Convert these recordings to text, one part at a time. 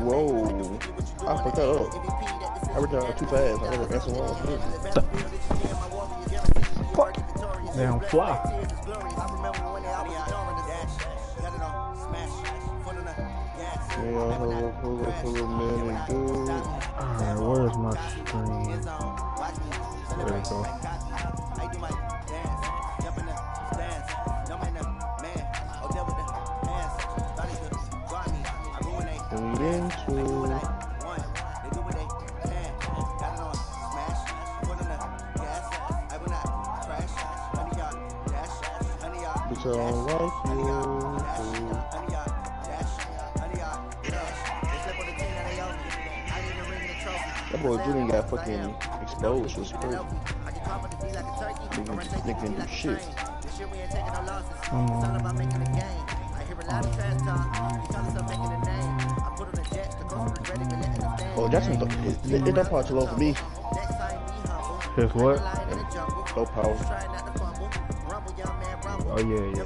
Whoa. I fucked that up. I returned too fast. I never answered one. Fuck. Damn fly. Alright, where's my stream? There we go. That boy Julian got fucking exposed. It's crazy. Nigga can do shit. Oh, Jackson, it don't power too low for me. His what? Low power. Oh yeah.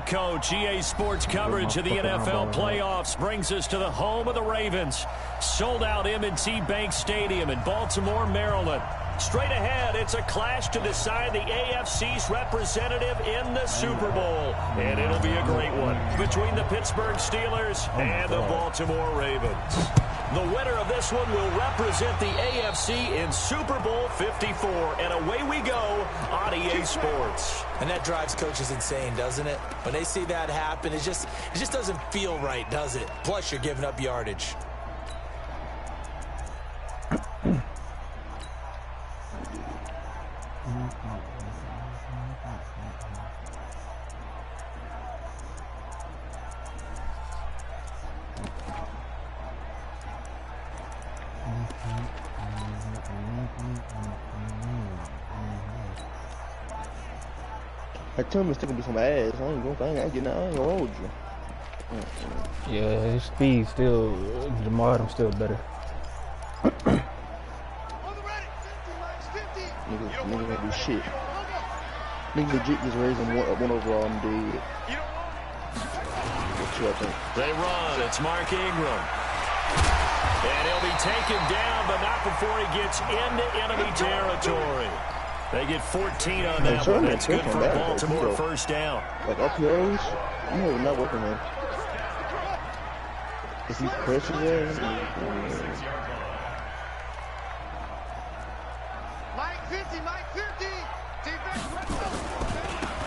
Coach, EA Sports coverage of the NFL playoffs brings us to the home of the Ravens. Sold out M&T Bank Stadium in Baltimore, Maryland. Straight ahead, it's a clash to decide the AFC's representative in the Super Bowl. And it'll be a great one between the Pittsburgh Steelers and the Baltimore Ravens. The winner of this one will represent the AFC in Super Bowl 54. And away we go on EA Sports. And that drives coaches insane, doesn't it? When they see that happen, it just doesn't feel right, does it? Plus, you're giving up yardage. That Tim is sticking to some ass. I ain't gonna hold you. Yeah, his speed still, Jamar Adams still better. Nigga gonna do shit. Nigga legit just raising one overall and dead. What you think? They run. It's Mark Ingram. And he'll be taken down, but not before he gets into enemy territory. They get 14 on that one. That's good for Baltimore first down. Like RPOs, you know, not working, man. Is he pressing there?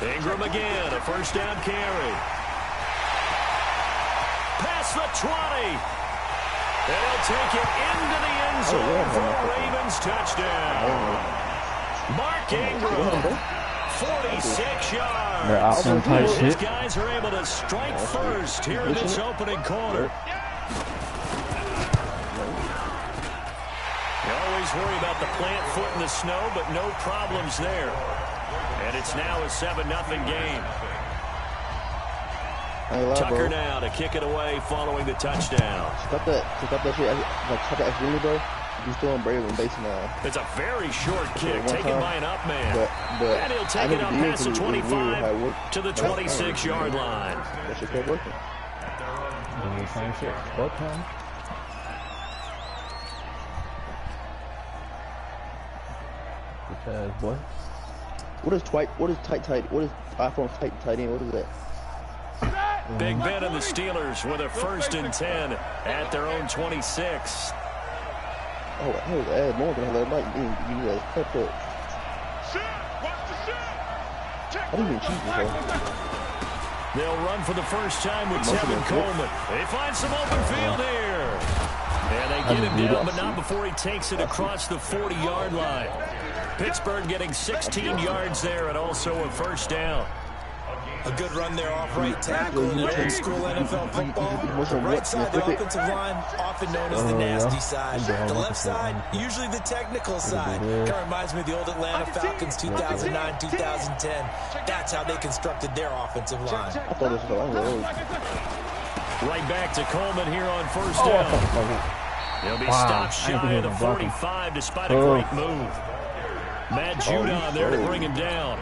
Ingram again, a first down carry. Past the 20. And he'll take it into the end zone for a Ravens touchdown. Mark Ingram, 46 yards. These guys are able to strike first here in this opening quarter. You always worry about the plant foot in the snow, but no problems there. And it's now a 7-0 game. Tucker now to kick it away following the touchdown. Stop that shit. Like, stop that really, bro. He's throwing brave on base now. It's a very short kick taken by an up man. And he'll take it up past the 25 to the 26-yard line. That shit kept working. Doing the same shit both times. Good boy. What is tight? What is iPhone tight end? What is that? Big Ben and the Steelers with a 1st and 10 at their own 26. Oh, hey, add more than that. You guys cut up. I didn't even choose this. They'll run for the first time with Tevin Coleman. They find some open field here. And they get him down, but not before he takes it across the 40-yard line. Pittsburgh getting 16 yards there and also a first down. A good run there off right tackle in old school NFL football. The right side of the offensive line, often known as the nasty side. The left side, usually the technical side. Kind of reminds me of the old Atlanta Falcons 2009, 2010. That's how they constructed their offensive line. Right back to Coleman here on first down. He'll be stopped shy of the 45 despite a great move. Matt Judon there to bring him down.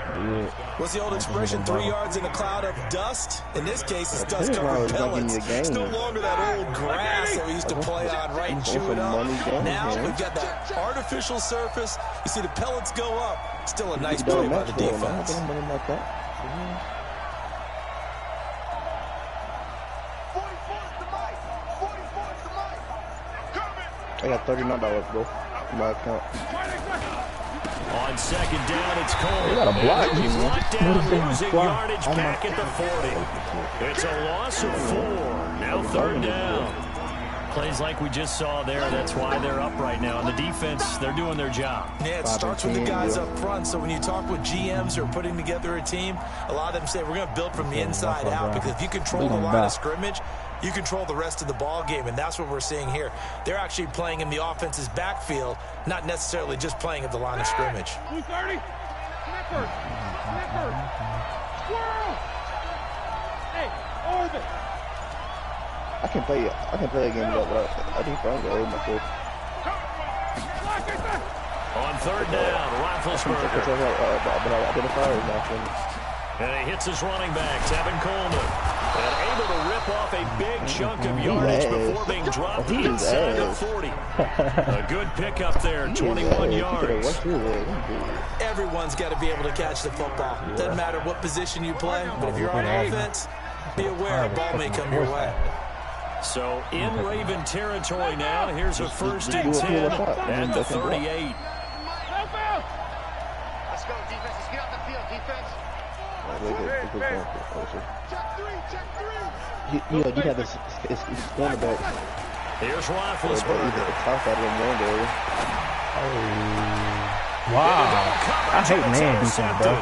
What's the old expression, 3 yards in a cloud of dust? In this case, it's dust-covered pellets. It's no longer that old grass that we used to play on, right, and chew it up. Now we've got that artificial surface. You see the pellets go up. Still a nice play by the defense. I got $39, bro. My account. On second down, it's Cole. You got a block. He's locked down, losing yardage back at the 40. It's a loss of 4. Now third down. Plays like we just saw there. That's why they're up right now. And the defense, they're doing their job. Yeah, it starts with the guys up front. So when you talk with GMs who are putting together a team, a lot of them say we're going to build from the inside out, because if you control the line of scrimmage, you control the rest of the ball game, and that's what we're seeing here. They're actually playing in the offense's backfield, not necessarily just playing at the line of scrimmage. 30. Snipper. Squirrel. Hey, orbit. I can play a game like that. I think I'm going to myself. On third down, Roethlisberger. And he hits his running back, Tevin Coleman. And able to rip off a big chunk of yardage before being dropped inside the 40. A good pickup there, 21 yards. Everyone's got to be able to catch the football. Doesn't matter what position you play, but if you're on offense, be aware a ball may come your way. So in Raven territory now, here's a first and 10 at the 38. Let's go, defense. Let's get out the field, defense. You have this cornerback. Here's Roethlisberger. Wow. I hate man defense, bro.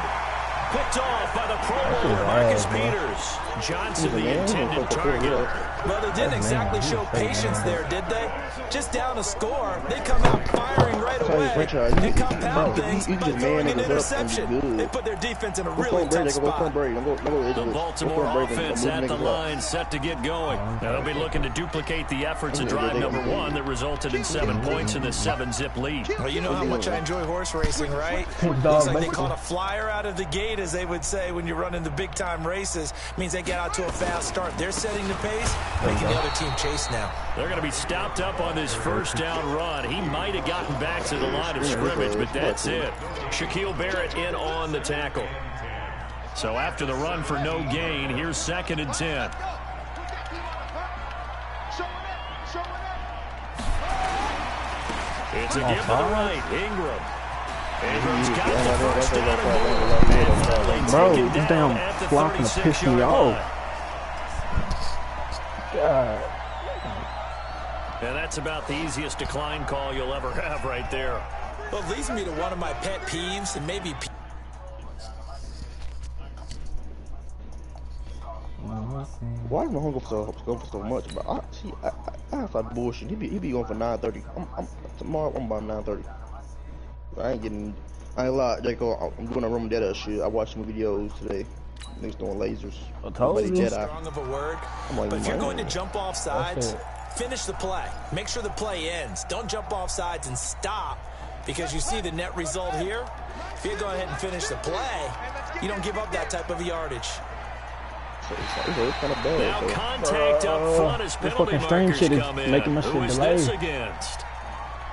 Picked off by the Pro Bowler Marcus Peters. Johnson, the intended target. Well, they didn't exactly show patience there, did they? Just down a score, they come out firing right away and compound things by throwing an interception. They put their defense in a really tough spot. The Baltimore offense at the line, set to get going. Now they'll be looking to duplicate the efforts of drive number 1 that resulted in 7 points in the 7-zip lead. Well, you know how much I enjoy horse racing, right? Looks like they caught a flyer out of the gate, as they would say when you're running the big-time races. Means they get out to a fast start. They're setting the pace, making the other team chase now. They're going to be stopped up on this first down run. He might have gotten back to the line of scrimmage, but that's it. Shaquille Barrett in on the tackle. So after the run for no gain, here's second and 10. It's a give to the right. Ingram. Ingram's got the first down. Bro, this damn clock gonna piss me off. God. And that's about the easiest decline call you'll ever have right there. Well, it leads me to one of my pet peeves, and maybe... Why is my hunger going for so much? But I have like bullshit. He be going for 9:30. Tomorrow I'm about 9:30. I ain't lie, Jacob. I'm doing a room data shit. I watched some videos today. Niggas doing lasers. I told you. Strong of a word. Like, but if you're going to jump off sides, finish the play. Make sure the play ends. Don't jump off sides and stop, because you see the net result here. If you go ahead and finish the play, you don't give up that type of yardage. Now contact up front as penalty markers come in. Who is this against?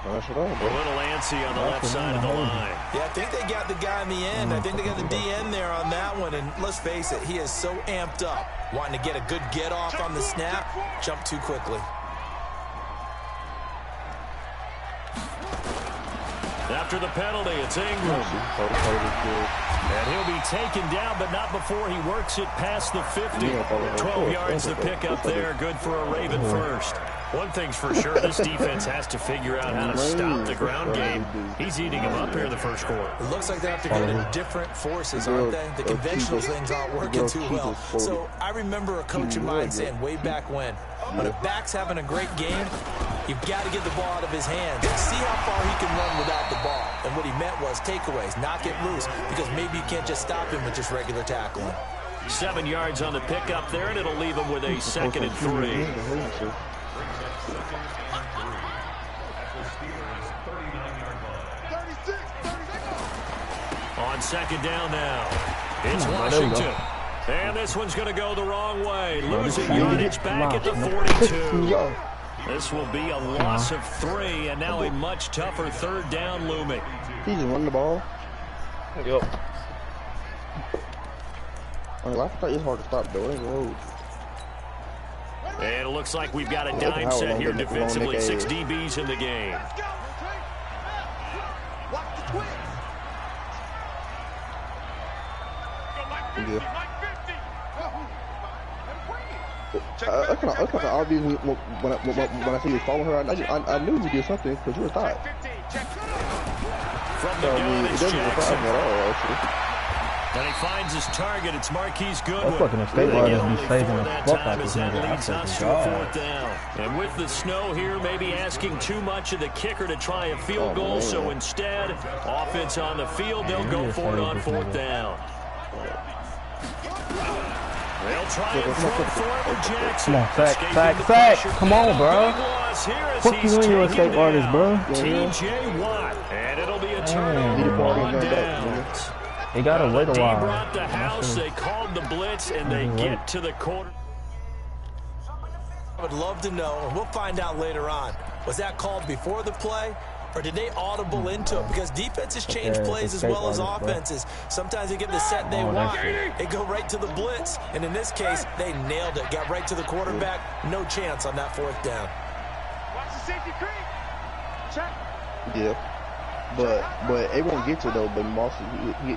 A little antsy on the left side of the line. Yeah, I think they got the guy in the end. I think they got the DN there on that one. And let's face it, he is so amped up, wanting to get a good get off on the snap, jump too quickly. After the penalty, it's Ingram. And he'll be taken down, but not before he works it past the 50. 12 yards to pick up there. Good for a Raven first. One thing's for sure, this defense has to figure out how to stop the ground game. He's eating him up here in the first quarter. It looks like they have to go to different forces, aren't they? The conventional things aren't working too well. So I remember a coach of mine saying way back when a back's having a great game, you've got to get the ball out of his hands and see how far he can run without the ball. And what he meant was takeaways, not get loose, because maybe you can't just stop him with just regular tackling. 7 yards on the pickup there, and it'll leave him with a 2nd and 3. On 2nd down now, it's Washington. And this one's going to go the wrong way. Losing yardage back at the 42. This will be a loss of 3, and now a much tougher 3rd down looming. He just run the ball. Yep. I thought it's hard to stop though. It ain't road. And it looks like we've got a dime set here defensively. 6 DBs in the game. Yeah. I kind of obvious when I see you follow her. I knew you did something because you were tired. From the gun, it doesn't surprise me at all, actually. And he finds his target. It's Marquise Goodwin. That fucking escape artist be saving the fuck out as this that nigga. leads us to a 4th down. And with the snow here, maybe asking too much of the kicker to try a field goal. So instead, offense on the field, they'll go for it on 4th down. They'll try and throw for it with Jackson. Come on, sack. Come on, bro. Fuck you and your escape artist, bro. TJ Watt. And it'll be a turnover on downs. They gotta wait a while. They brought the house, they called the blitz, and they get to the quarter. I would love to know, and we'll find out later on, was that called before the play, or did they audible into it? Because defenses change plays as well as offenses. Sometimes they get the set they want. They go right to the blitz, and in this case, they nailed it. Got right to the quarterback. No chance on that 4th down. Watch the safety creep. Check. Yeah. But it won't get to though. But Moss, he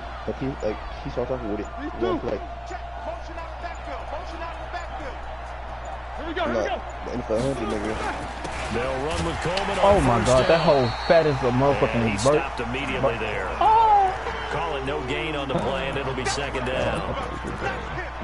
starts off with it. One play. Check. Motion out of the backfield. Motion out of the backfield. Here we go. And for 100, nigga. They'll run with Coleman. Oh my God, that whole fat is a motherfucking he stopped immediately there. Call it no gain on the play, and it'll be 2nd down.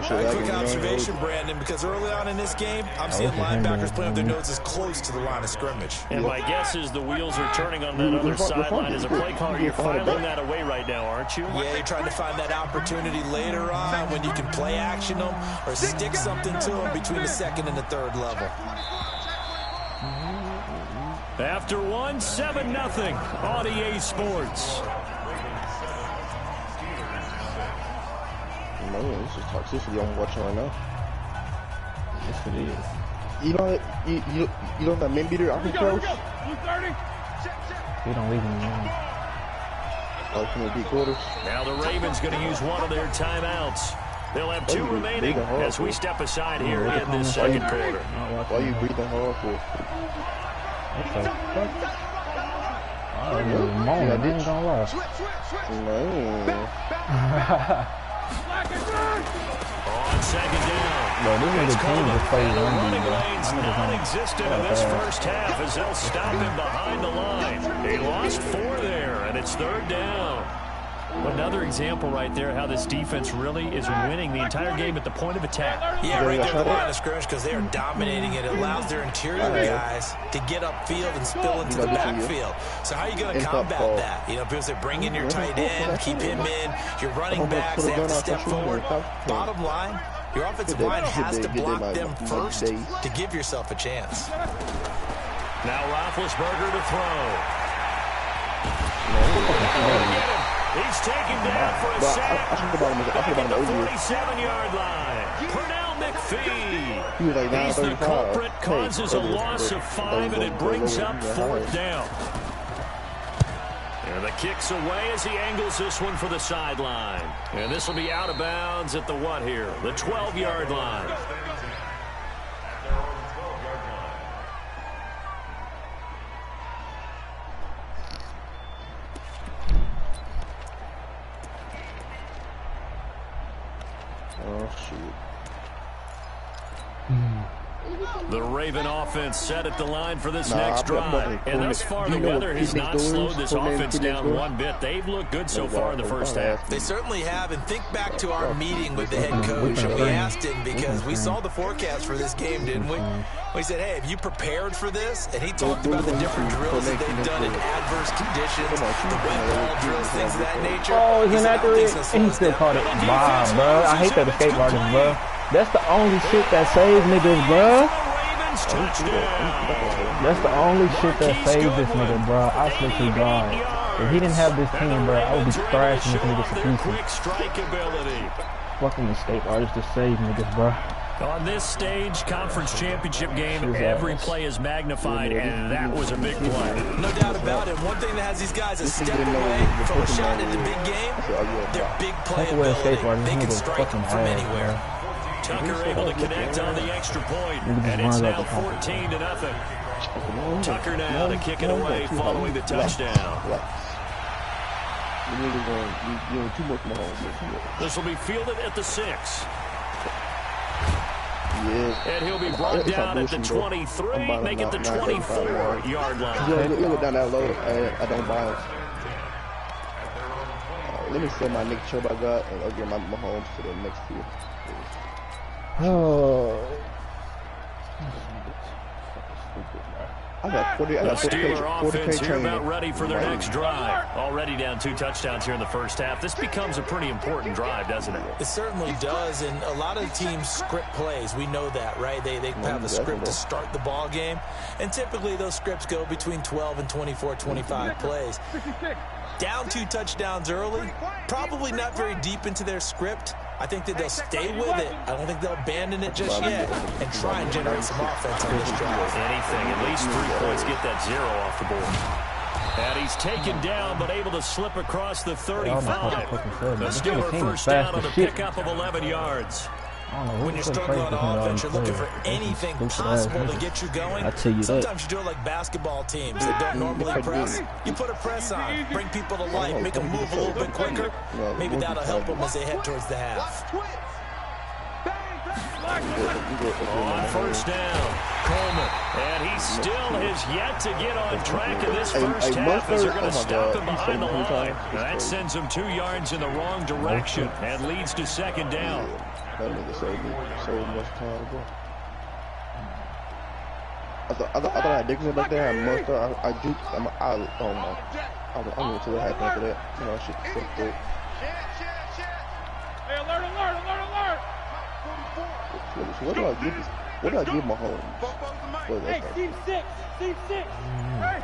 Quick observation, Brandon, because early on in this game, I'm seeing linebackers playing with their noses close to the line of scrimmage. And my guess is the wheels are turning on that other sideline as a play caller. You're filing that away right now, aren't you? Yeah, you're trying to find that opportunity later on when you can play action them or stick something to them between the 2nd and the 3rd level. After 1, 7-0 on EA Sports. Man, this is toxicity I'm watching right now. Yes, it is. You know that men beater I can close? We don't leave him alone. Oh, can they beat quarters? Now the Ravens going to use one of their timeouts. They'll have 2 remaining as we step aside here in this 2nd quarter. Why are you breathing hard for? What the fuck? I ain't gonna lie. On 2nd down. Bro, this nigga team just plays running bro. lanes non-existent in this first half as they'll stop him behind the line. They lost 4 there, and it's 3rd down. Another example right there how this defense really is winning the entire game at the point of attack. Yeah, right there at the line of scrimmage because they are dominating it. It allows their interior guys to get upfield and spill into the backfield. So how are you going to combat that? You know, people say bring in your tight end, keep him in. Your running backs, they have to step forward. Bottom line, your offensive line has to block them first to give yourself a chance. Now Roethlisberger to throw. He's taken down for a sack at the 47-yard line. Pernell McPhee. He's the culprit, causes a loss of 5, and it brings up 4th down. And the kick's away as he angles this one for the sideline. And this will be out of bounds at the what here? The 12-yard line. Oh, shoot. The Raven offense set at the line for this next drive. And thus far, the weather has not slowed this offense down one bit. They've looked good so far in the first half. They certainly have. And think back to our meeting with the head coach. And we asked him, because we saw the forecast for this game, didn't we? We said, hey, have you prepared for this? And he talked about the different drills that they've done in adverse conditions, the wet ball drills, things of that nature. Oh, isn't that it? And he still caught it. Wow, bro. I hate that escape artist, bro. That's the only shit that saves niggas, bro. That's the only shit that saves this nigga, bro. I swear to God. If he didn't have this team, bro, I would be thrashing this nigga to pieces. Fucking escape artist to save niggas, bro. On this stage, conference championship game, every play is magnified, and that was a big play. No doubt about it. One thing that has these guys a step away from a shot in the big game, their big play ability. They can strike them from anywhere. Tucker able to connect on the extra point, and it's now 14-0. Tucker now to kick it away following the touchdown. This will be fielded at the 6. And he'll be brought down at the 23, make it the 24-yard line. You look down that low, I don't buy it. Let me sell my Nick Chubb I got, and I'll get my Mahomes to the next tier. Oh. I got 40. I got the Steeler offense here about ready for their next drive. Already down 2 touchdowns here in the first half. This becomes a pretty important drive, doesn't it? It certainly does, and a lot of teams script plays. We know that, right? They have a script to start the ball game, and typically those scripts go between 12 and 24, 25 plays. Down 2 touchdowns early, probably not very deep into their script. I think that they'll stay with it. I don't think they'll abandon it just yet and try and generate some offense on this drive. Anything, at least 3 points, get that 0 off the board. And he's taken down, but able to slip across the 35. The Steeler first down on the pickup of 11 yards. When you're struggling on offense, you're looking for anything possible to get you going. Sometimes you do it like basketball teams that don't normally press. You put a press on, bring people to life, make them move a little bit quicker. Maybe that'll help them as they head towards the half. On first down, Coleman. And he still has yet to get on track in this first half as they're going to stop him behind the line. That sends him 2 yards in the wrong direction and leads to second down. That nigga saved me so much time, bro. I thought I had Dickinson back there. I must have. I juked. I don't know. I don't know what happened after that. You know, shit so quick. Hey, alert! So what do I give? What do I give Mahomes? Hey, team 6. Hey.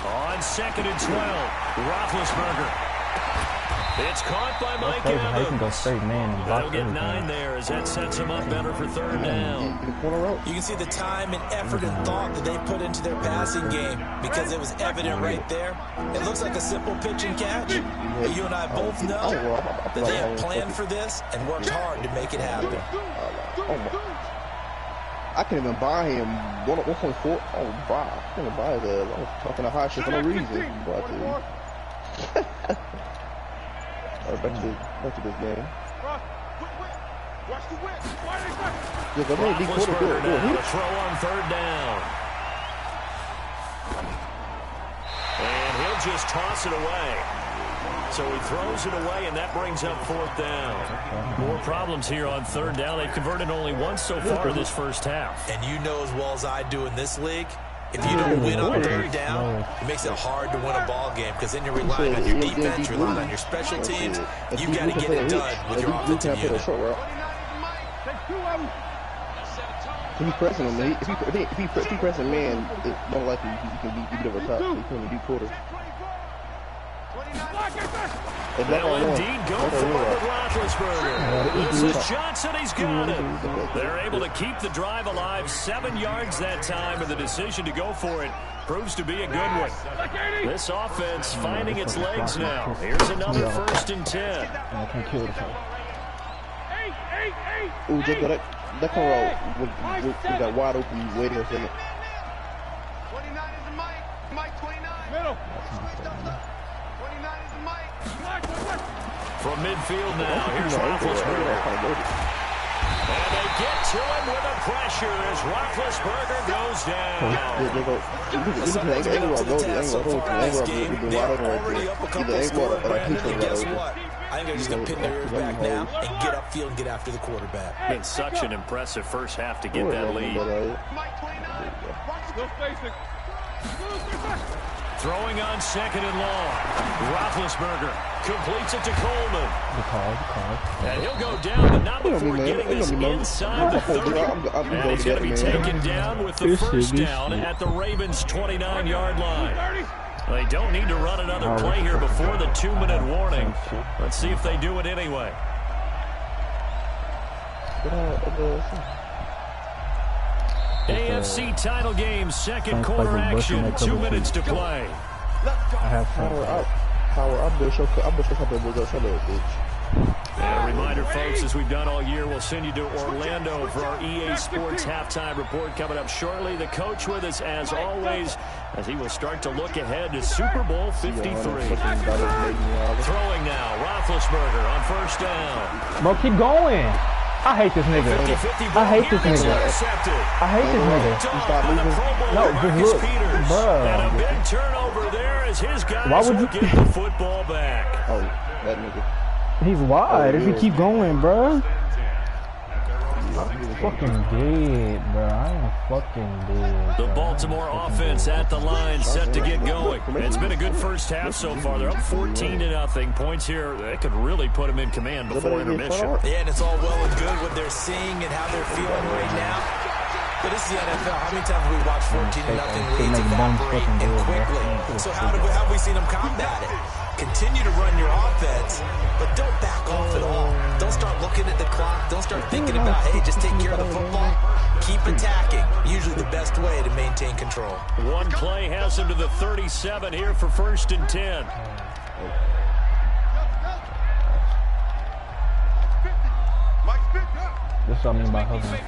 On 2nd and 12, Roethlisberger. It's caught by Mike Evans. Can go straight man and they'll get 9 there as that sets him up better for 3rd down. You can see the time and effort and thought that they put into their passing game because it was evident right there. It looks like a simple pitch and catch, but you and I both know that they have planned for this and worked hard to make it happen. I can't even buy him 1.4. Oh, buy. I can't even buy that. I was talking a high shit for no reason. Back to this game. Watch the whip. Roethlisberger now to throw on 3rd down. And he'll just toss it away. So he throws it away, and that brings up 4th down. More problems here on 3rd down. They've converted only once so far in this first half. And you know as well as I do in this league, if you don't win on 3rd down, it makes it hard to win a ball game because then you're relying on your defense, you're relying on your special teams. You got to get it done with your offensive unit. If he pressing him, if he pressing man, it's more likely he can beat over top. He can be quarter. They'll indeed go for it with Roethlisberger. This is Johnson. He's got it. They're able to keep the drive alive. 7 yards that time, and the decision to go for it proves to be a good one. This offense finding its legs now. Here's another 1st and 10. Ooh, just got that can roll. We got wide open. Waiting a second. 29 is the Mike 29. Middle. From midfield now, here's Roethlisberger. And they get to him with the pressure as Roethlisberger goes down. Already up a couple scores, Brandon, and guess what? I think they're just going to pin their ears back now and get upfield and get after the quarterback. Been such an impressive first half to get that lead. Throwing on 2nd and long. Roethlisberger completes it to Coleman. And he'll go down, but not before getting this inside the 30. And he's going to be taken down with the first down at the Ravens' 29-yard line. They don't need to run another play here before the 2-minute warning. Let's see if they do it anyway. AFC title game, second quarter action, 2 minutes to play. I have And a reminder, folks, as we've done all year, we'll send you to Orlando for our EA Sports halftime report coming up shortly. The coach with us, as always, as he will start to look ahead to Super Bowl 53. Throwing now, Roethlisberger on first down. Bro, keep going. I hate this nigga. I hate this nigga. I hate this nigga. No, just look, bro. And a big turnover there as his guys will get the football back. Oh, that nigga. He's wide. If he keep going, bro. I'm fucking dead, bro. I am fucking dead. The Baltimore offense at the line, set to get going. It's been a good first half so far. They're up 14-0. Points here, they could really put them in command before intermission. Yeah, and it's all well and good what they're seeing and how they're feeling right now. But this is the NFL. How many times have we watched 14-0 leads evaporate and quickly? So how have we seen them combat it? Continue to run your offense, but don't back off at all. Don't start looking at the clock. Don't start thinking about, hey, just take care of the football. Keep attacking. Usually the best way to maintain control. One play has him to the 37 here for 1st and 10. This is what I mean by hovering.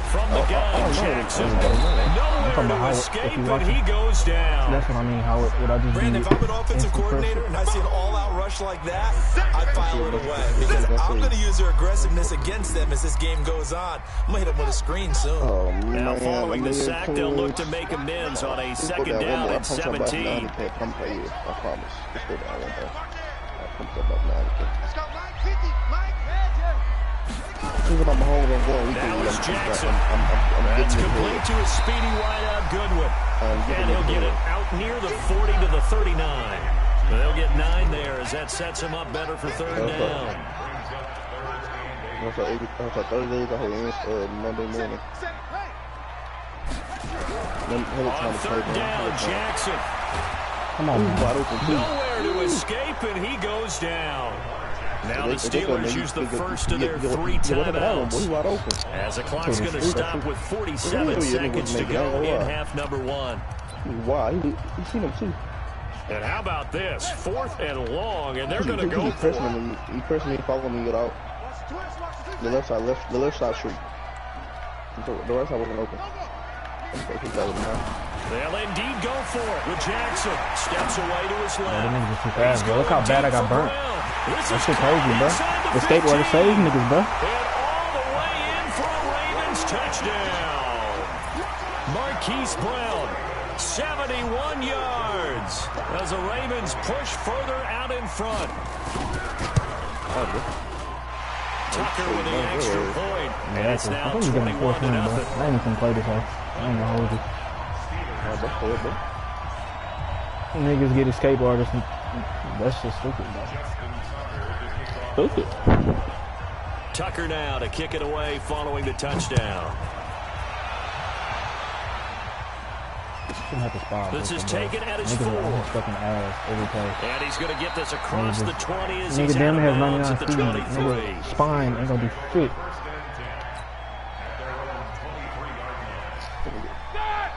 From the gun, Jackson. Nowhere to escape, and he goes down. That's what I mean. How would I just Brandon, if I'm an offensive coordinator and I see an all-out rush like that, I file it away because I'm going to use their aggressiveness against them as this game goes on. I'm going to hit them with a screen soon. Now, following the sack, they'll look to make amends on a 2nd down at 17. I promise. Let's go down one more. I'll come up about 9. That was Jackson. That's complete to a speedy wideout Goodwin. And he'll get it out near the 40 to the 39. They'll get 9 there as that sets him up better for 3rd down. On 3rd down, Jackson. Come on, nowhere to escape, and he goes down. Now the Steelers use the first of their 3 timeouts as the clock's going to stop with 47 seconds to go in half number 1. Wow, he seen him too. And how about this? 4th and long, and they're going to go for it. He personally followed me out. The left side street. The right side wasn't open. They'll indeed go for it with Jackson. Steps away to his left. Niggas too fast, bro. Look how bad I got burnt. That shit crazy, bro. The skateboarder saved niggas, bro. And all the way in for a Ravens touchdown. Marquise Brown, 71 yards as the Ravens push further out in front. Tucker with the extra point. And it's now 21-0. I ain't gonna play this way. I ain't gonna hold you. Niggas get escape artists. That's just stupid, bro. Stupid. Tucker now to kick it away following the touchdown. This is taken at his 4. And he's going to get this across the 20 as he's out of bounds at the 23. Spine ain't gonna do shit.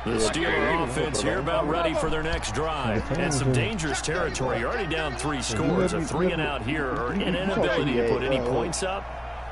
The Steeler offense here about ready for their next drive. And some dangerous territory. You're already down 3 scores. A 3-and-out here or an inability to put any points up.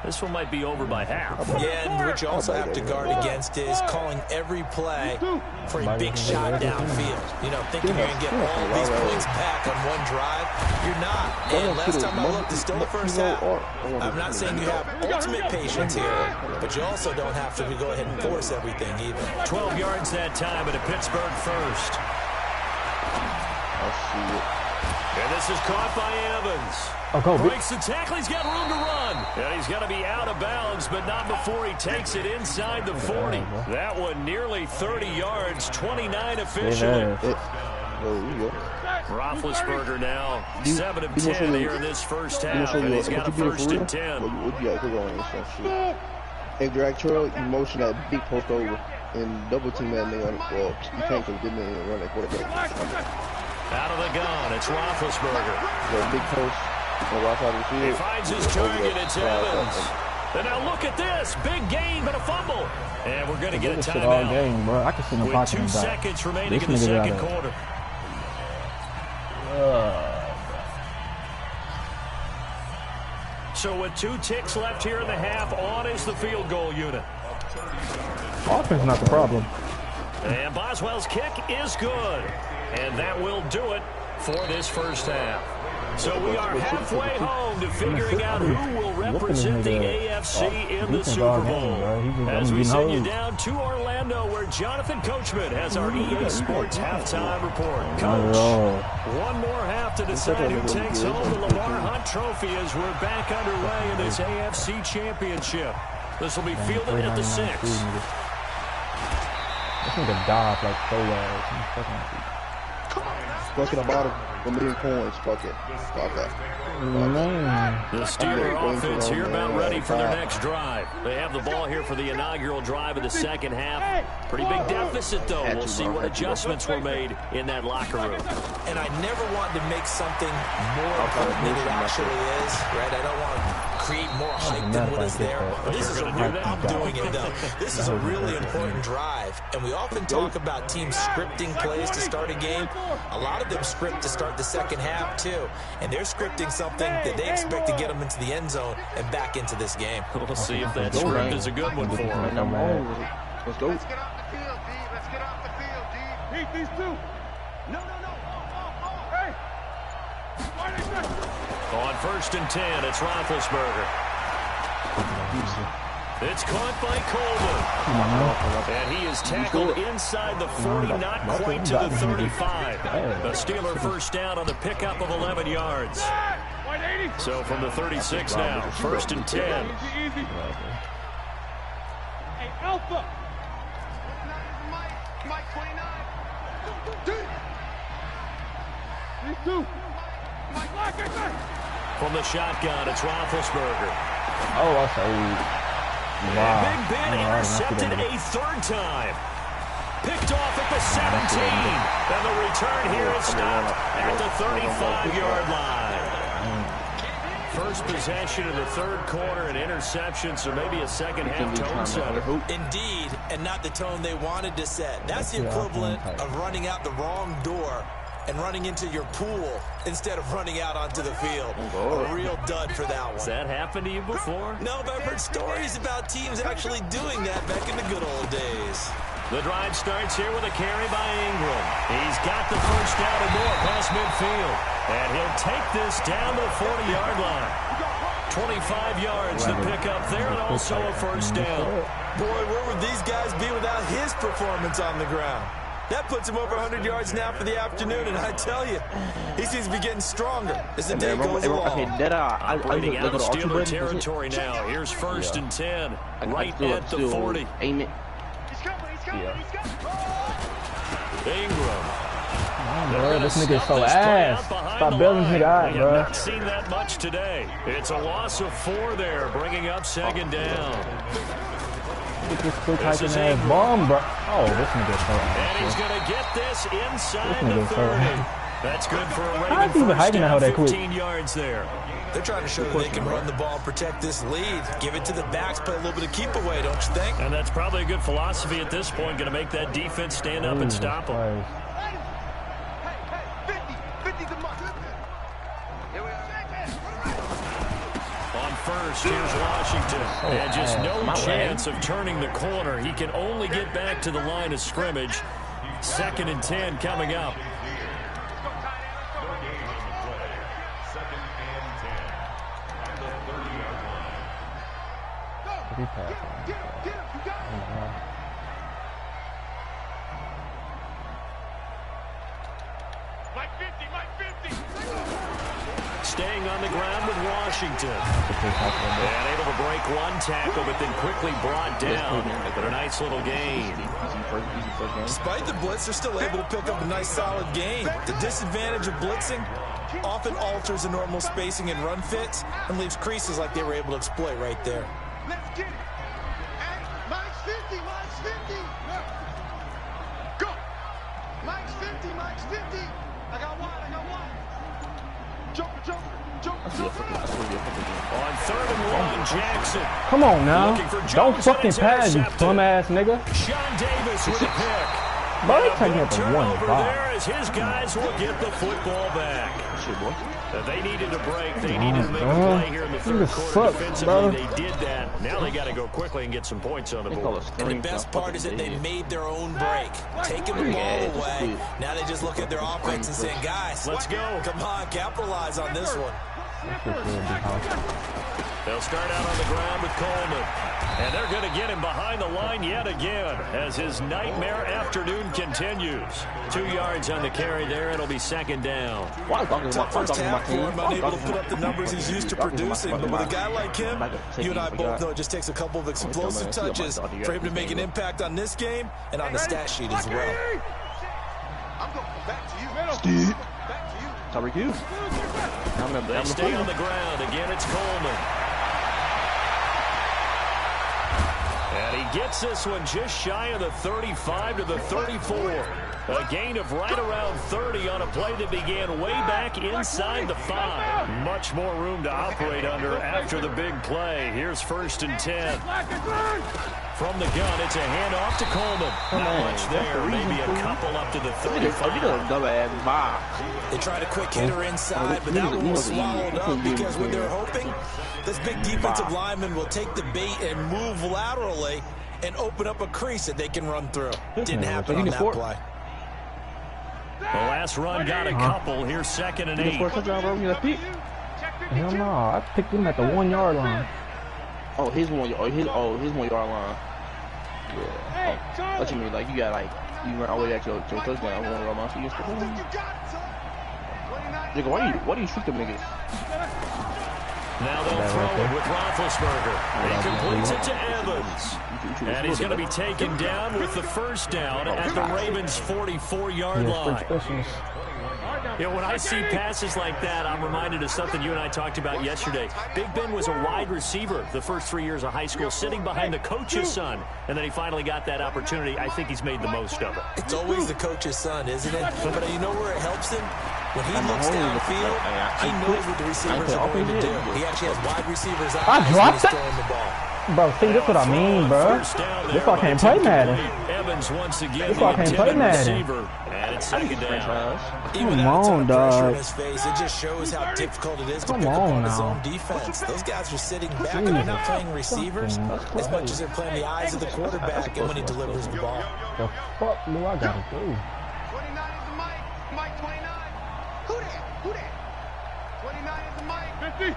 This one might be over by half. Yeah, and what you also have to guard against is calling every play for a big shot downfield. You know, thinking you're going to get all of these points back on one drive. You're not. And last time I looked, it's still the first half. I'm not saying you have ultimate patience here, but you also don't have to go ahead and force everything either. 12 yards that time at a Pittsburgh first. I see it. And this is caught by Evans. Oh, go. Breaks the tackle. He's got room to run. And he's got to be out of bounds, but not before he takes it inside the 40. That one nearly 30 yards, 29 officially. Roethlisberger now 7 of 10 here in this first half, and he's got a 1st and 10. Hey, drag trail, you motion that big post over and double team that nigga on the floor. You can't because good man run that quarterback. Out of the gun, it's Roethlisberger. The big post on the right side of the field. He finds his target, it's Evans. And now look at this, big gain, but a fumble. And we're going to get a timeout. Game, bro. I can see with 2 seconds remaining in the second quarter. So with 2 ticks left here in the half, on is the field goal unit. Offense is not the problem. And Boswell's kick is good. And that will do it for this first half. So we are halfway home to figuring out who will represent the AFC in the Super Bowl. As we send you down to Orlando, where Jonathan Coachman has our EA Sports halftime report. Coach, one more half to decide who takes home the Lamar Hunt Trophy as we're back underway in this AFC Championship. This will be fielded at the 6. I think a dive like 4 yards. Fuck it, I bought $1 million coins. Fuck it. Fuck that. The Steeler offense here about ready for their next drive. They have the ball here for the inaugural drive of the second half. Pretty big deficit, though. We'll see what adjustments were made in that locker room. And I never want to make something more important than it actually is, right? I don't want to create more hype than what is there. But this is I'm doing it, though. This is a really important drive. And we often talk about teams scripting plays to start a game. A lot of them script to start the second half, too. And they're scripting something that they expect to get them into the end zone and back into this game. We'll see if that script is a good one for them. Let's go. Let's get off the field, D. Let's get off the field, D. Beat these 2. No. Hey. On 1st and 10, it's Roethlisberger. It's caught by Coleman. And he is tackled inside the 40, not quite to the 35. The Steeler first down on the pickup of 11 yards. So from the 36 now, 1st and 10. Hey, Alpha. Mike 29. These 2. Mike, lock it. From the shotgun, it's Roethlisberger. Oh, that's a wow. Big Ben intercepted a 3rd time. Picked off at the 17. And the return here is stopped at the 35-yard line. First possession of the 3rd quarter, an interception, so maybe a second-half tone setter. Indeed, and not the tone they wanted to set. That's the equivalent of running out the wrong door and running into your pool instead of running out onto the field. A real dud for that one. Has that happened to you before? No, but I've heard stories about teams actually doing that back in the good old days. The drive starts here with a carry by Ingram. He's got the first down and more past midfield. And he'll take this down to the 40-yard line. 25 yards to pick up there and also a first down. Boy, where would these guys be without his performance on the ground? That puts him over 100 yards now for the afternoon, and I tell you, he seems to be getting stronger as the day goes along. Operating out of Steeler territory now. Here's 1st and 10, right at the 40. He's coming. Ingram. Bro, this nigga's so ass. Stop building this nigga out, bro. I've not seen that much today. It's a loss of 4 there, bringing up 2nd down. Get this quick hiking ass bomb, bro. Oh, this nigga's so ass. And he's going to get this inside the 30. That's good for a Raven first down, 15 yards there. They're trying to show that they can run the ball and protect this lead. Give it to the backs, play a little bit of keep away, don't you think? And that's probably a good philosophy at this point. Going to make that defense stand up and stop them. On 1st first. Here's Washington. And just no chance of turning the corner. He can only get back to the line of scrimmage. 2nd and 10 coming up. Staying on the ground with Washington. And able to break one tackle, but then quickly brought down. But a nice little gain. Despite the blitz, they're still able to pick up a nice solid gain. The disadvantage of blitzing often alters the normal spacing and run fits and leaves creases like they were able to exploit right there. Let's get it. Hey, Mike's 50, Mike's 50. Go. Mike's 50, Mike's 50. I got one. Joker. On 3rd and 1, Jackson. Come on now. Don't fucking pass, you dumbass nigga. Sean Davis with a pick. Bro, they taking it for 1 there as his guys will get the football back. They needed a break. They needed to make a play here in the 3rd quarter defensively. They did that. Now they got to go quickly and get some points on the board. And the best part is that they made their own break, taking the ball away. Now they just look at their offense and saying, guys, let's go. Come on, capitalize on this one. They'll start out on the ground with Coleman. And they're going to get him behind the line yet again as his nightmare afternoon continues. 2 yards on the carry there. It'll be 2nd down. Tough first half for him, unable to put up the numbers he's used to producing. But with a guy like him, you and I both know it just takes a couple of explosive touches for him to make an impact on this game and on the stat sheet as well. I'm going back to you. Steve. Back to you. Tyreek Hughes. They stay on the ground. Again, it's Coleman. And he gets this one just shy of the 35 to the 34. A gain of right around 30 on a play that began way back inside the 5. Much more room to operate under after the big play. Here's 1st and 10. From the gun, it's a handoff to Coleman. Not much there. Maybe a couple up to the 35. They tried a quick hitter inside, but that one was swallowed up because when they're hoping, this big defensive lineman will take the bait and move laterally and open up a crease that they can run through. Didn't happen on that play. The last run got a couple. Here's 2nd and 8. Hell no, I picked him at the 1 yard line. Oh, his 1 yard. His 1 yard line. Yeah. Oh, what you mean? Like you got like you run all the way back to a touchdown. 1 yard line. So you still. Nigga, why do you shoot them niggas? Now they'll throw it with Roethlisberger. He completes it to Evans. And he's going to be taken down with the 1st down at the Ravens' 44-yard line. You know, when I see passes like that, I'm reminded of something you and I talked about yesterday. Big Ben was a wide receiver the first 3 years of high school, sitting behind the coach's son, and then he finally got that opportunity. I think he's made the most of it. It's always the coach's son, isn't it? But you know where it helps him? When he looks downfield, he knows what the receivers are going to do. He actually has wide receivers out when he's throwing the ball. Bro, see, that's what I mean, bro. This why I can't play Madden. Evans once again, this why I can't play Madden. And it's 2nd down. Come on, dog. It just shows how difficult it is to pick up on his own defense. Those guys are sitting back and they're not playing receivers as much as they're playing the eyes of the quarterback and when he delivers the ball. The fuck do I gotta do? 29 is the Mike. Mike 29. Who that? 29 is the Mike. 50.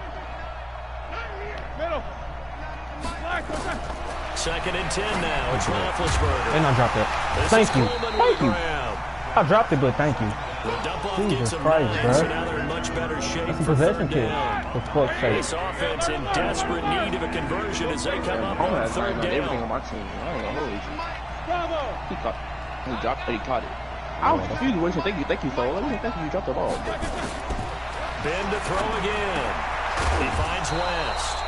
Middle. 2nd and 10 now. It's Roethlisberger. And I dropped it. Thank you. I dropped it, but thank you. Jesus Christ, bro. So now they're in much better shape. That's a possession kick. For fuck's sake. This offense in desperate need of a conversion as they come up on 3rd down. Everything on my team. I ain't gonna hold you. He dropped it. He caught it. I was confused when he said thank you, so let me thank you. You dropped the ball. Ben to throw again. He finds West.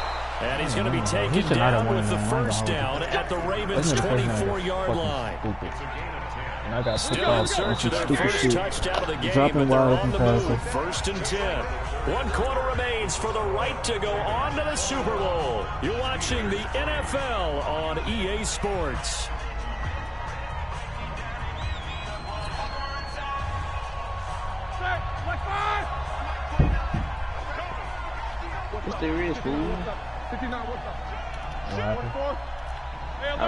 And he's going to be taken down with the 1st down at the Ravens' 24-yard line. And I got still in search of their first touchdown of the game, dropping but they're on the move. 1st and 10. 1 quarter remains for the right to go on to the Super Bowl. You're watching the NFL on EA Sports. Yes, there is, fool. I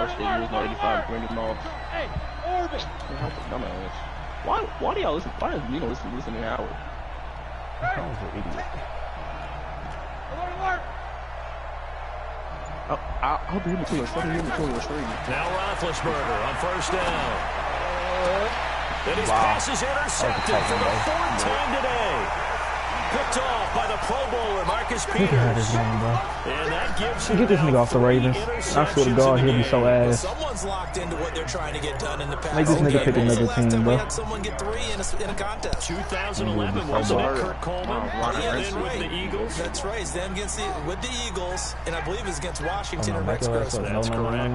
was thinking he was no 85 bring him off. Hey, Orbit. Dumbass. Why do y'all listen? Why does Nino listen to Howard? Howard's an idiot. Alert. I'll be in between. I'll be in between the screen. Now Roethlisberger on first down. And his pass is intercepted for the fourth time today. Picked off by the Pro Bowler, Marcus Peters. And that gives him get this nigga off the Ravens. I swear to God, he'll be so ass. Someone's locked into what they're trying to get done in the past. Make this nigga pick another team, bro. We had someone get 3 in a contest. 2011, wasn't it, Kurt Coleman? That's Then with right. the Eagles. That's right. It's them against with the Eagles, and I believe it's against Washington Oh, or no, Rex Grossman. That's correct.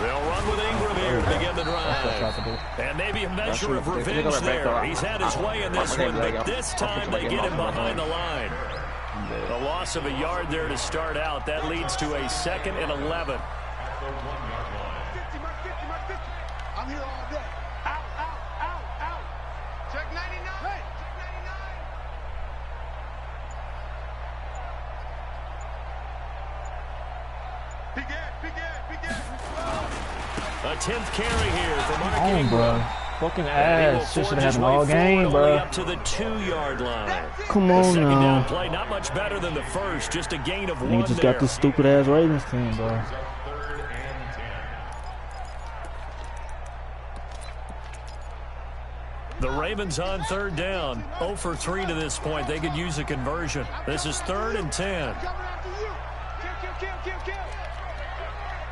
They'll run with Ingram here to begin the drive. And maybe a measure of revenge there. He's had his way in this one, but this time they get him behind the line. The loss of a yard there to start out. That leads to a 2nd and 11. I'm here all day. Out. Check 99. Hey, check 99. Big Ed. A 10th carry here for Mark Oh, Ingram. bro. Fucking ass. Shit should have happened all game, bro. Up to the 2-yard line. Come The on second down now. play, not much better than the first. Just a gain of 1 Nigga just there. got this stupid ass Ravens team, bro. The Ravens on 3rd down. 0 for 3 to this point. They could use a conversion. This is 3rd and 10. Coming after you. Kill.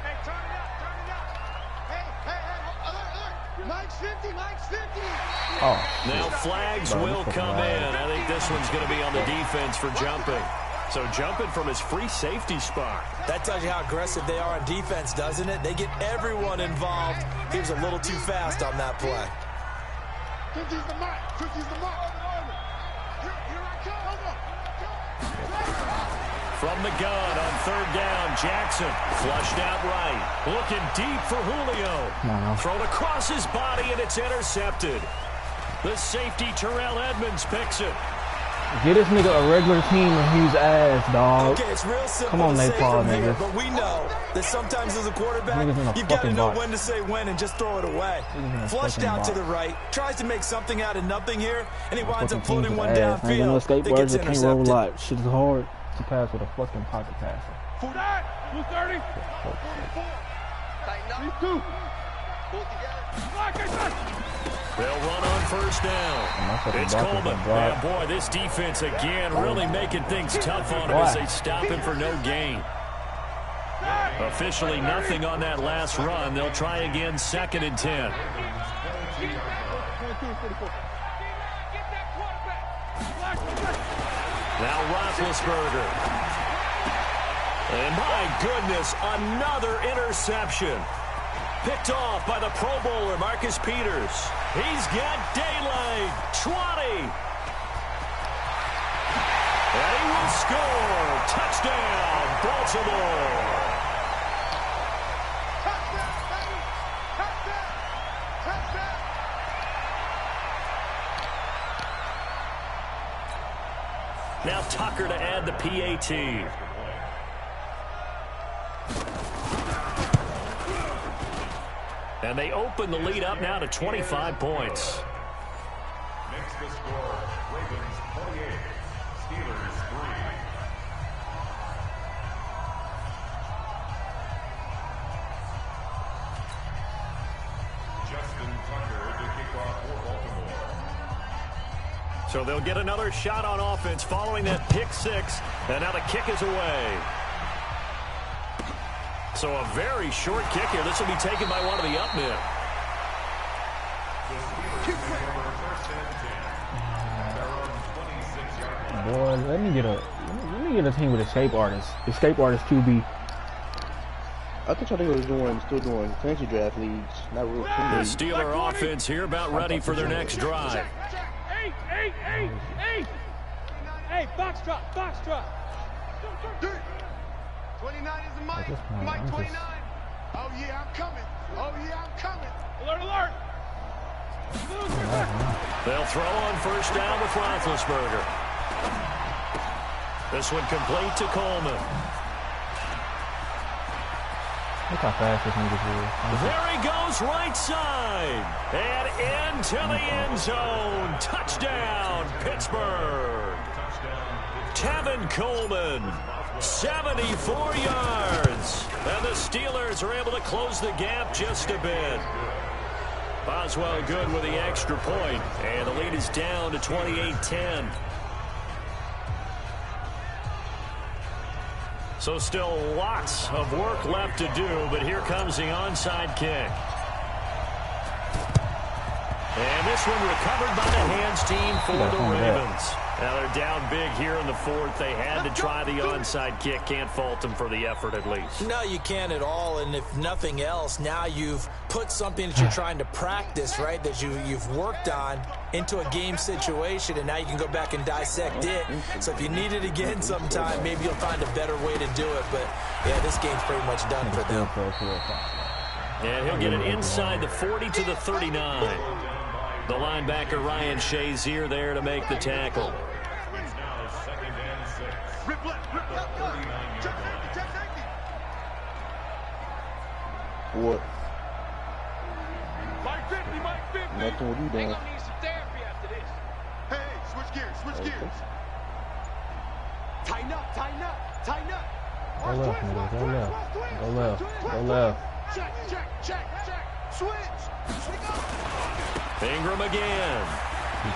Hey, turn it up. Hey, alert. Mike's 50. Oh, Now flags Bro, will this come fucking in. I think this one's going to be on the defense for jumping. So jumping from his free safety spot. That tells you how aggressive they are on defense, doesn't it? They get everyone involved. He was a little too fast on that play. 50's the mark. Here I come. From the gun on 3rd down, Jackson flushed out right. Looking deep for Julio. no. Thrown across his body, and it's intercepted. The safety, Terrell Edmonds, picks it. Get this nigga a regular team and he's ass, dog. Okay, it's real simple Come on, to Nate say Paul, from here, nigga. but we know that sometimes as a quarterback, Niggas in a you've got to fucking know box. when to say when and just throw it away. Niggas in a Flushed fucking out to box. the right, tries to make something out of nothing here, and he winds Fucking up teams floating is one ass. Ain't no downfield that skateboarders gets that can't roll a intercepted. lot. Shit is hard to pass with a fucking pocket passer. 230. 3-2. Pull together. They'll run on 1st down. It's Coleman. And boy, this defense again really making things tough on him as they stop him for no gain. Officially nothing on that last run. They'll try again 2nd and 10. Now Roethlisberger. And my goodness, another interception. Picked off by the Pro Bowler, Marcus Peters. He's got daylight. 20. And he will score. Touchdown, Baltimore. Now Tucker to add the PAT. And they open the lead up now to 25 points. Makes the score Ravens 28, Steelers 3. Justin Tucker to kick off for Baltimore. So they'll get another shot on offense following that pick 6. And now the kick is away. So a very short kick here. This will be taken by one of the up men. Boy, let me get a team with escape artists. Escape artist QB. I think they was still doing fantasy draft leagues, not real The team leagues. Steeler offense here about ready for their next drive. Hey, box drop. 29 is the Mike. Mike 29. Oh, yeah, I'm coming. Alert. They'll throw on 1st down with Roethlisberger. This one complete to Coleman. Look how fast this nigga is. There he goes, right side. And into the end zone. Touchdown, Pittsburgh. Tevin Coleman, 74 yards. And the Steelers are able to close the gap just a bit. Boswell good with the extra point. And the lead is down to 28-10. So still lots of work left to do, but here comes the onside kick. And this one recovered by the hands team for the Ravens. Now they're down big here in the fourth. They had to try the onside kick. Can't fault them for the effort at least. No, you can't at all. And if nothing else, now you've put something that you're trying to practice, right, that you've worked on into a game situation, and now you can go back and dissect it. So if you need it again sometime, maybe you'll find a better way to do it. But, yeah, this game's pretty much done for them. And he'll get it inside the 40 to the 39. The linebacker, Ryan Shazier, there to make the tackle. What? Mike 50, Mike 50. Nothing with you doing. Gonna need some therapy after this. Hey, switch gears, switch gears. Tighten up, tighten up, tighten up. Go left, nigga. Go left. Go left. Go left. Check, check, check, check. Switch. Ingram again. And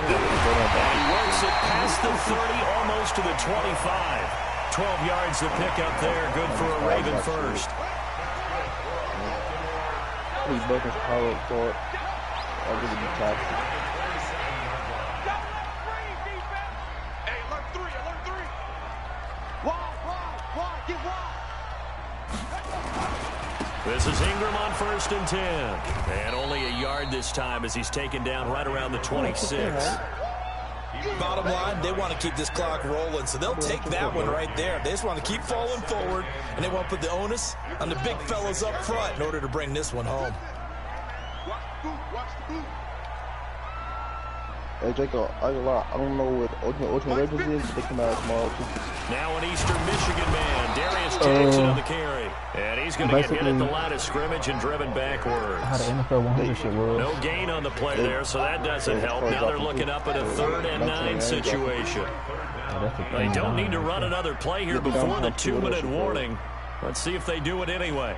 he works it past the 30, almost to the 25. 12 yards to pick up there. Good for a Raven first. Please, Baker's power up for it. I'll give it a tackle. Hey, alert 3, alert 3. Wide, get wide. This is Ingram on 1st and 10. And only a yard this time as he's taken down right around the 26. Bottom line, they want to keep this clock rolling, so they'll take that one right there. They just want to keep falling forward, and they want to put the onus on the big fellas up front in order to bring this one home. Watch the boot. Hey, Jacob, I don't know what Ultimate Ravens is, but they come out tomorrow, too. Now an Eastern Michigan man, Darius Jackson on the carry. And he's going to get hit at the line of scrimmage and driven backwards. How the NFL 100 shit was. No gain on the play there, so that doesn't help. Now they're looking up at a 3rd and 9 situation. They don't need to run another play here before the 2-minute warning. Let's see if they do it anyway.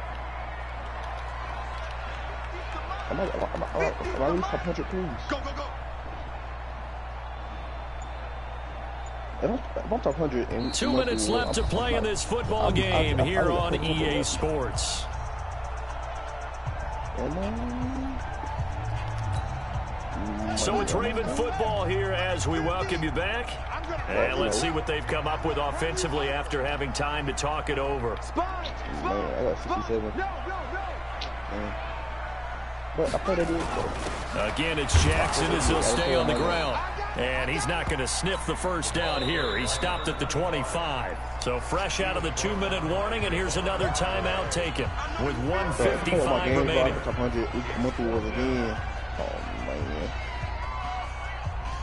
I'm at least 500, please. Go, go, go. If I'm top 100 2 minutes left to play in this football game here on EA Sports. So it's Raven football here as we welcome you back. And let's see what they've come up with offensively after having time to talk it over. Man, I got 67. But I thought I did. Again, it's Jackson as he'll stay on the ground. And he's not going to sniff the first down here. He stopped at the 25. So fresh out of the 2-minute warning, and here's another timeout taken with 1:55 remaining.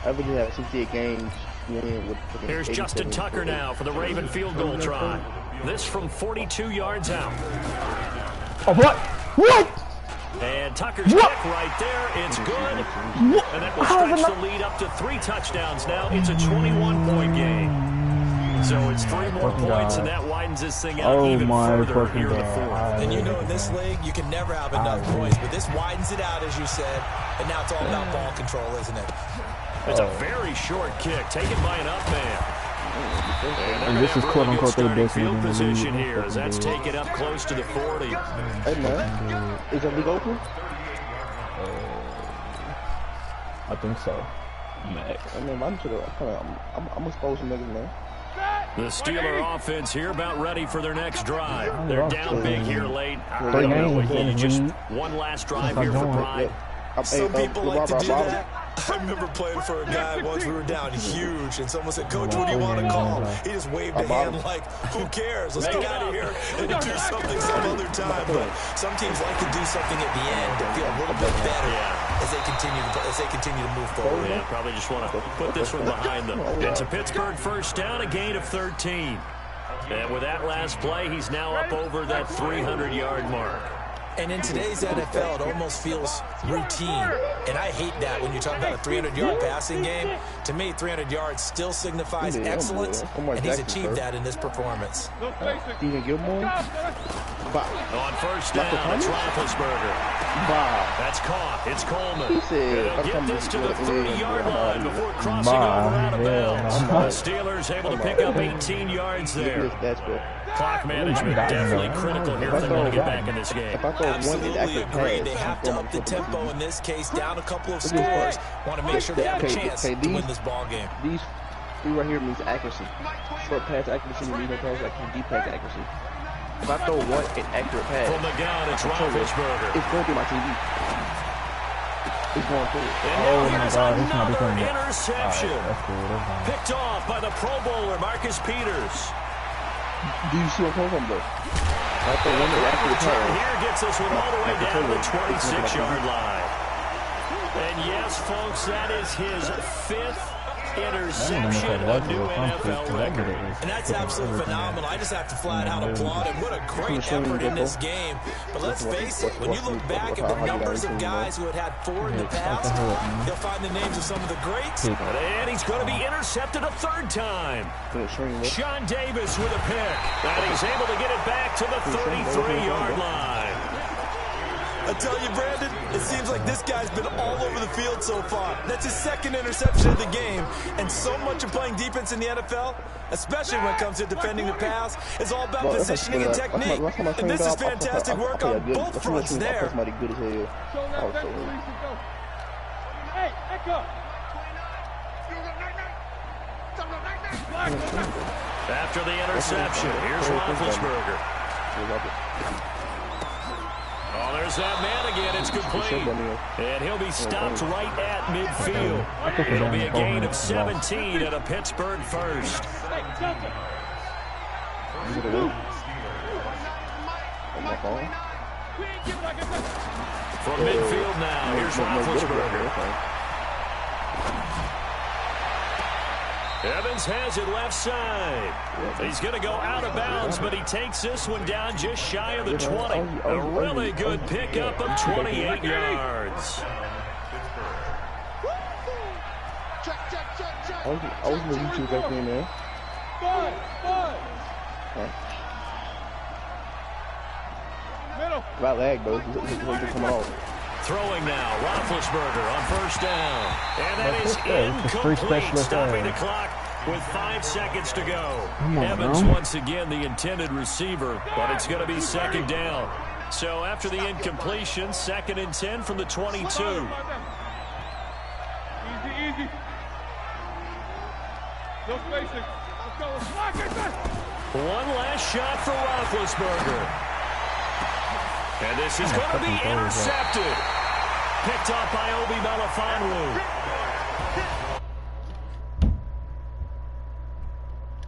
I really had 68 games. Here's Justin Tucker now for the Raven field goal try. This from 42 yards out. Oh, what? What? And Tucker's kick right there. It's good. And that will stretch the lead up to 3 touchdowns now. It's a 21-point game. So it's 3 more points, and that widens this thing out even further here in the 4th. And you know in this league, you can never have enough points. But this widens it out, as you said. And now it's all about ball control, isn't it? It's a very short kick taken by an up man. And this is quote-unquote their best field position here as that's taken up close to the 40. Hey, man. Is that league open? I think so. I mean, I'm exposed to niggas, man. The Steeler offense here about ready for their next drive. They're down big here late. I don't know what you just one last drive here for pride. Some people like to do that. I remember playing for a guy once. We were down huge, and someone said, "Coach, what do you want to call?" He just waved a hand like, "Who cares? Let's get out of here and do something some other time." But some teams like to do something at the end to feel a little bit better. It's as they continue to move forward. Yeah, probably just want to put this one behind them. It's a Pittsburgh first down, a gain of 13. And with that last play, he's now up over that 300-yard mark. And in today's NFL, it almost feels routine. And I hate that when you talk about a 300-yard passing game. To me, 300 yards still signifies excellence, and he's achieved that in this performance. Steven Gilmore. On first down, it's Roethlisberger. That's caught. It's Coleman. He'll get this to the 30-yard line before crossing over out of bounds. The Steelers able to pick up 18 yards there. Clock management definitely critical here if they want to get back in this game. Absolutely agree. They have to up the tempo in this case, down a couple of scores. Want to make sure they have a chance to win this ball game. These three right here means accuracy. Short pass accuracy, medium pass accuracy, deep pass accuracy. If I throw one inaccurate pass from the gun, it's Roethlisberger. It's going through my TV. It's going through it. Oh my God, he's not Another becoming interception. Picked off by the Pro Bowler Marcus Peters. Do you see what I'm talking about? I throw one inaccurate pass. Here gets this one all the way down to the 26-yard line. And yes, folks, that is his 5th interception, a new NFL record. And that's absolutely phenomenal. I just have to flat out applaud him. What a great effort in this game. But let's face it, when you look back at the numbers of guys who had 4 in the past, you'll find the names of some of the greats. And he's going to be intercepted a 3rd time. Sean Davis with a pick. And he's able to get it back to the 33-yard line. I tell you, Brandon, it seems like this guy's been all over the field so far. That's his 2nd interception of the game. And so much of playing defense in the NFL, especially when it comes to defending the pass, is all about positioning and technique. And this is fantastic work on both fronts there. After the interception, here's Roethlisberger. Oh, there's that man again. It's complete. And he'll be stopped right at midfield. It'll be a gain of 17 and a Pittsburgh first. From midfield now, here's Roethlisberger. Evans has it left side. He's going to go out of bounds, but he takes this one down just shy of the 20. A really good pickup of 28 yards. I was going to YouTube back in there. About lag, though. He's coming off. Throwing now, Roethlisberger on first down. And that is incomplete, stopping the clock with 5 seconds to go. Evans once again the intended receiver, but it's going to be 2nd down. So after the incompletion, 2nd and 10 from the 22. Easy, easy. No spacing. Let's go. One last shot for Roethlisberger. And this is going to be intercepted. Picked off by Obi Melifonwu.